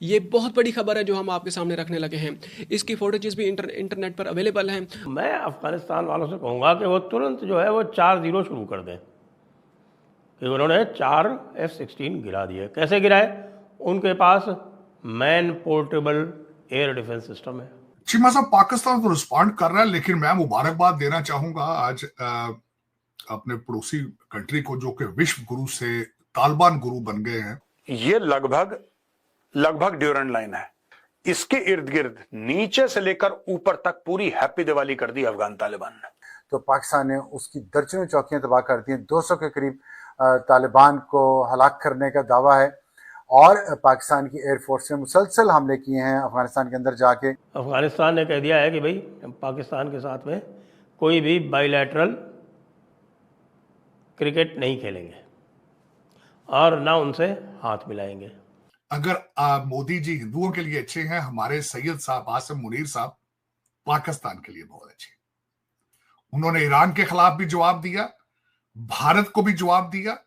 ये बहुत बड़ी खबर है जो हम आपके सामने रखने लगे हैं। इसकी फोटोजेस भी इंटरनेट पर अवेलेबल हैं। मैं अफ़गानिस्तान वालों से कहूँगा कि वो तुरंत जो है वो 4-0 शुरू कर दें कि उन्होंने 4 F-16 गिरा दिए। कैसे गिराए? उनके पास man portable air defence system है। चीमा साहब, पाकिस्तान तो रिस्पॉन्ड कर रहा है, लेकिन मैं मुबारकबाद देना चाहूंगा आज अपने पड़ोसी कंट्री को, जो कि विश्व गुरु से तालिबान गुरु बन गए हैं। ये लगभग ड्यूरेंट लाइन है। इसके इर्द गिर्द नीचे से लेकर ऊपर तक पूरी हैप्पी दिवाली कर दी अफगान तालिबान ने। तो पाकिस्तान ने उसकी दर्जनों चौकियां तबाह कर दी हैं। 200 के करीब तालिबान को हलाक करने का दावा है और पाकिस्तान की एयरफोर्स ने मुसलसल हमले किए हैं अफगानिस्तान के अंदर जाके। अफगानिस्तान ने कह दिया है कि भाई पाकिस्तान के साथ में कोई भी बाइलैटरल क्रिकेट नहीं खेलेंगे और ना उनसे हाथ मिलाएंगे। अगर मोदी जी हिंदुओं के लिए अच्छे हैं, हमारे सैयद साहब आसिम मुनीर साहब पाकिस्तान के लिए बहुत अच्छे। उन्होंने ईरान के खिलाफ भी जवाब दिया, भारत को भी जवाब दिया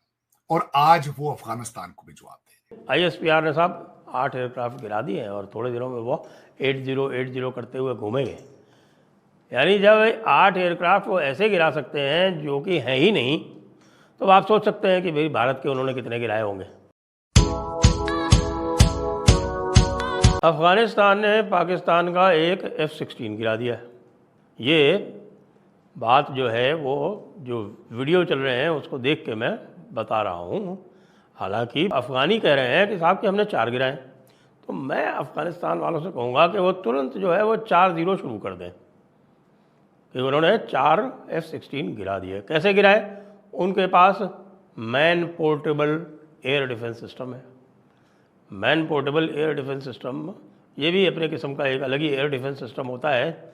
और आज वो अफगानिस्तान को भी जवाब देंगे। ISPR ने साहब 8 एयरक्राफ्ट गिरा दिए हैं और थोड़े दिनों में वो 8080 करते हुए घूमेंगे। यानी जब 8 एयरक्राफ्ट वो ऐसे गिरा सकते हैं जो कि हैं ही नहीं, तो आप सोच सकते हैं कि भाई भारत के उन्होंने कितने गिराए होंगे। अफगानिस्तान ने पाकिस्तान का एक F-16 गिरा दिया। ये बात जो है वो जो वीडियो चल रहे हैं उसको देख के मैं बता रहा हूँ। हालांकि अफ़गानी कह रहे हैं कि साहब कि हमने 4 गिराए। तो मैं अफ़गानिस्तान वालों से कहूँगा कि वो तुरंत जो है वो 4-0 शुरू कर दें कि उन्होंने 4 F-16 गिरा दिए। कैसे गिराए? उनके पास man portable air defence system है। Man portable air defence system ये भी अपने किस्म का एक अलग ही एयर डिफेंस सिस्टम होता है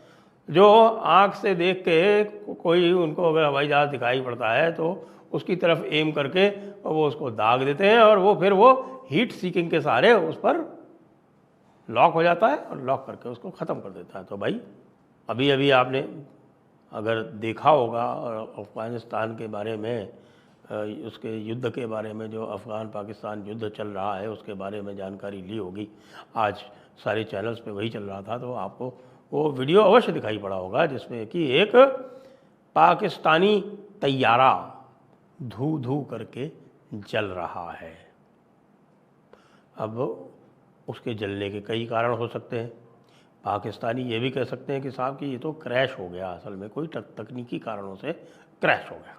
जो आँख से देख के कोई उनको अगर हवाई जहाज़ दिखाई पड़ता है तो उसकी तरफ एम करके वो उसको दाग देते हैं और वो फिर वो हीट सीकिंग के सहारे उस पर लॉक हो जाता है और लॉक करके उसको ख़त्म कर देता है। तो भाई अभी अभी आपने अगर देखा होगा और अफ़गानिस्तान के बारे में उसके युद्ध के बारे में, जो अफ़गान पाकिस्तान युद्ध चल रहा है उसके बारे में जानकारी ली होगी। आज सारे चैनल्स पे वही चल रहा था, तो आपको वो वीडियो अवश्य दिखाई पड़ा होगा जिसमें कि एक पाकिस्तानी तैयारा धू धू करके जल रहा है। अब उसके जलने के कई कारण हो सकते हैं। पाकिस्तानी ये भी कह सकते हैं कि साहब कि ये तो क्रैश हो गया, असल में कोई तकनीकी कारणों से क्रैश हो गया।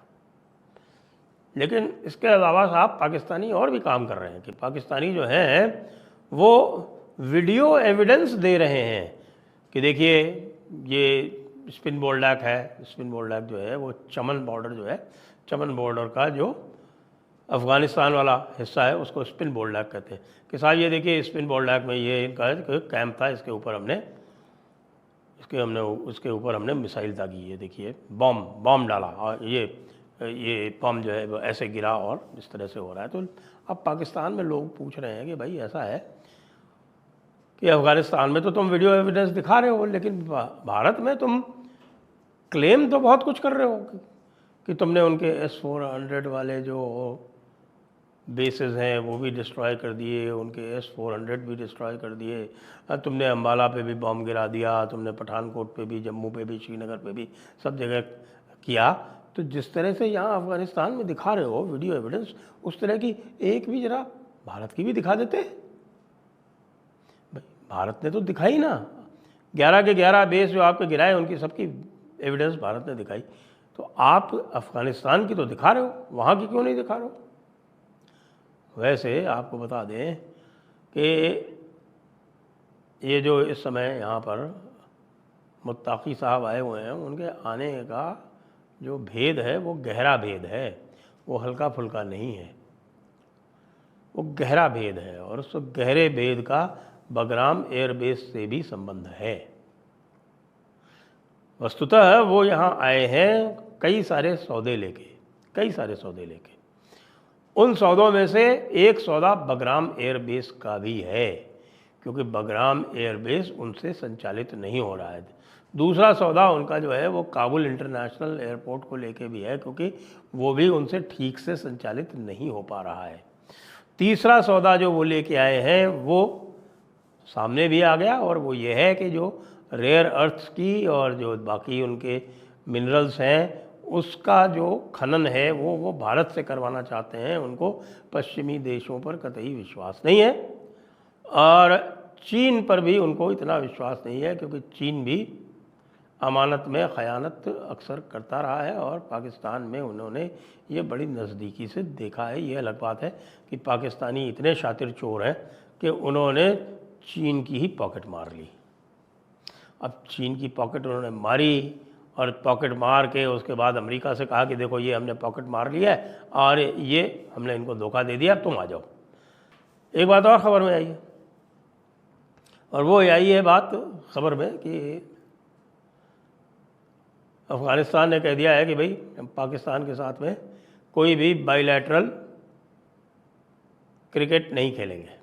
लेकिन इसके अलावा साहब पाकिस्तानी और भी काम कर रहे हैं कि पाकिस्तानी जो हैं वो वीडियो एविडेंस दे रहे हैं कि देखिए ये स्पिन बोल्डैक है। स्पिन बोल्डैक जो है वो चमन बॉर्डर जो है, चमन बॉर्डर का जो अफ़गानिस्तान वाला हिस्सा है उसको स्पिन बोल्डैक कहते हैं कि साहब ये देखिए स्पिन बोल्डैक में ये इनका कैंप था, इसके ऊपर हमने मिसाइल दागी, ये देखिए बॉम्ब डाला और ये बॉम्ब जो है वो ऐसे गिरा और इस तरह से हो रहा है। तो अब पाकिस्तान में लोग पूछ रहे हैं कि भाई ऐसा है कि अफ़गानिस्तान में तो तुम वीडियो एविडेंस दिखा रहे हो, लेकिन भारत में तुम क्लेम तो बहुत कुछ कर रहे हो कि तुमने उनके S-400 वाले जो बेसेस हैं वो भी डिस्ट्रॉय कर दिए, उनके S-400 भी डिस्ट्रॉय कर दिए, तुमने अम्बाला पे भी बॉम्ब गिरा दिया, तुमने पठानकोट पे भी, जम्मू पे भी, श्रीनगर पे भी, सब जगह किया। तो जिस तरह से यहाँ अफ़गानिस्तान में दिखा रहे हो वीडियो एविडेंस, उस तरह की एक भी जरा भारत की भी दिखा देते। भाई भारत ने तो दिखाई ना, 11 के 11 बेस जो आपके गिराए उनकी सबकी एविडेंस भारत ने दिखाई। तो आप अफ़गानिस्तान की तो दिखा रहे हो, वहाँ की क्यों नहीं दिखा रहे हो? वैसे आपको बता दें कि ये जो इस समय यहाँ पर मुत्ताक़ी साहब आए हुए हैं, उनके आने का जो भेद है वो गहरा भेद है, वो हल्का फुल्का नहीं है, वो गहरा भेद है। और उस गहरे भेद का बगराम एयरबेस से भी संबंध है। वस्तुतः वो यहाँ आए हैं कई सारे सौदे लेके। उन सौदों में से एक सौदा बगराम एयरबेस का भी है, क्योंकि बगराम एयरबेस उनसे संचालित नहीं हो रहा है। दूसरा सौदा उनका जो है वो काबुल इंटरनेशनल एयरपोर्ट को लेके भी है, क्योंकि वो भी उनसे ठीक से संचालित नहीं हो पा रहा है। तीसरा सौदा जो वो लेके आए हैं वो सामने भी आ गया, और वो ये है कि जो रेयर अर्थ्स की और जो बाकी उनके मिनरल्स हैं उसका जो खनन है वो भारत से करवाना चाहते हैं। उनको पश्चिमी देशों पर कतई विश्वास नहीं है, और चीन पर भी उनको इतना विश्वास नहीं है, क्योंकि चीन भी अमानत में ख़यानत अक्सर करता रहा है, और पाकिस्तान में उन्होंने ये बड़ी नज़दीकी से देखा है। ये अलग बात है कि पाकिस्तानी इतने शातिर चोर हैं कि उन्होंने चीन की ही पॉकेट मार ली। अब चीन की पॉकेट उन्होंने मारी, और पॉकेट मार के उसके बाद अमेरिका से कहा कि देखो ये हमने पॉकेट मार लिया है और ये हमने इनको धोखा दे दिया, तुम आ जाओ। एक बात और ख़बर में आई है, और वो आई है बात ख़बर में कि अफ़गानिस्तान ने कह दिया है कि भाई पाकिस्तान के साथ में कोई भी बायलैटरल क्रिकेट नहीं खेलेंगे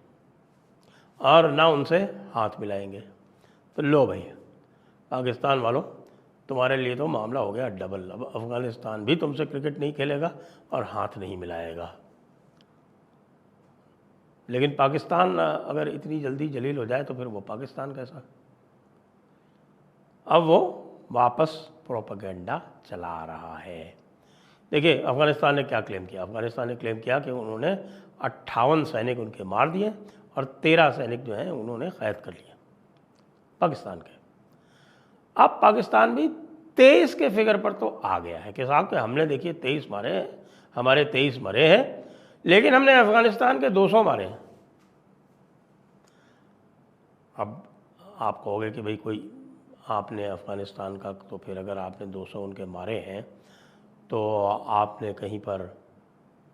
और ना उनसे हाथ मिलाएंगे। तो लो भाई पाकिस्तान वालों, तुम्हारे लिए तो मामला हो गया डबल। अब अफ़गानिस्तान भी तुमसे क्रिकेट नहीं खेलेगा और हाथ नहीं मिलाएगा। लेकिन पाकिस्तान अगर इतनी जल्दी जलील हो जाए तो फिर वो पाकिस्तान कैसा? अब वो वापस प्रोपेगेंडा चला रहा है। देखिए अफ़गानिस्तान ने क्या क्लेम किया। अफ़गानिस्तान ने क्लेम किया कि उन्होंने 58 सैनिक उनके मार दिए और 13 सैनिक जो हैं उन्होंने कैद कर लिए पाकिस्तान के। अब पाकिस्तान भी 23 के फिगर पर तो आ गया है कि साहब कि हमने देखिए 23 मारे हैं, हमारे 23 मरे हैं, लेकिन हमने अफ़गानिस्तान के 200 मारे हैं। अब आप कहोगे कि भाई कोई आपने अफ़गानिस्तान का, तो फिर अगर आपने 200 उनके मारे हैं तो आपने कहीं पर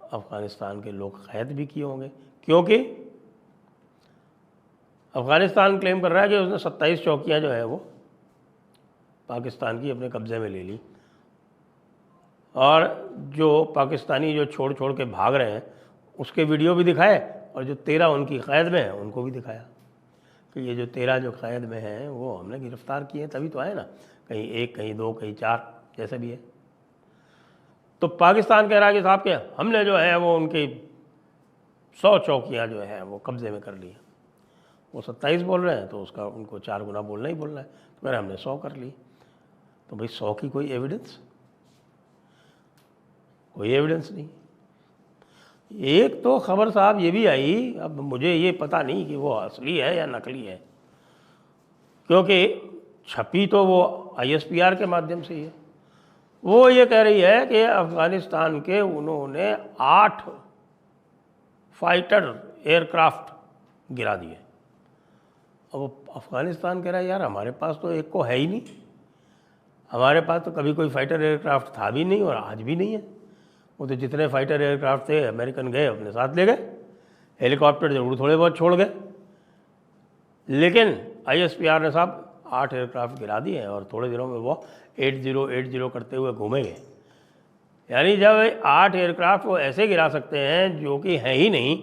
अफ़गानिस्तान के लोग कैद भी किए होंगे, क्योंकि अफ़गानिस्तान क्लेम कर रहा है कि उसने 27 चौकियाँ जो है वो पाकिस्तान की अपने कब्ज़े में ले ली, और जो पाकिस्तानी जो छोड़ छोड़ के भाग रहे हैं उसके वीडियो भी दिखाए, और जो 13 उनकी क़ैद में हैं उनको भी दिखाया कि ये जो 13 जो क़ैद में हैं वो हमने गिरफ़्तार किए, तभी तो आए ना, कहीं 1 कहीं 2 कहीं 4 जैसे भी है। तो पाकिस्तान कह रहा है कि साहब के हमने जो है वो उनकी 100 चौकियाँ जो हैं वो कब्ज़े में कर ली हैं। वो 27 बोल रहे हैं तो उसका उनको 4 गुना बोलना ही बोलना है, तो मेरा हमने 100 कर ली। तो भाई 100 की कोई एविडेंस? कोई एविडेंस नहीं। एक तो खबर साहब ये भी आई, अब मुझे ये पता नहीं कि वो असली है या नकली है, क्योंकि छपी तो वो ISPR के माध्यम से ही है। वो ये कह रही है कि अफ़गानिस्तान के उन्होंने 8 फाइटर एयरक्राफ्ट गिरा दिए। अब अफ़गानिस्तान कह रहा है यार हमारे पास तो एक को है ही नहीं, हमारे पास तो कभी कोई फाइटर एयरक्राफ्ट था भी नहीं और आज भी नहीं है। वो तो जितने फाइटर एयरक्राफ्ट थे अमेरिकन गए अपने साथ ले गए, हेलीकॉप्टर ज़रूर थोड़े बहुत छोड़ गए, लेकिन ISPR ने साहब 8 एयरक्राफ्ट गिरा दिए हैं और थोड़े दिनों में वो 8080 करते हुए घूमेंगे। यानी जब 8 एयरक्राफ्ट वो ऐसे गिरा सकते हैं जो कि हैं ही नहीं,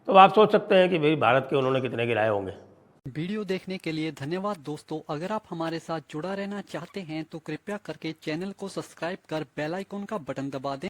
तो आप सोच सकते हैं कि भाई भारत के उन्होंने कितने गिराए होंगे। वीडियो देखने के लिए धन्यवाद दोस्तों। अगर आप हमारे साथ जुड़ा रहना चाहते हैं तो कृपया करके चैनल को सब्सक्राइब कर बेल आइकन का बटन दबा दें।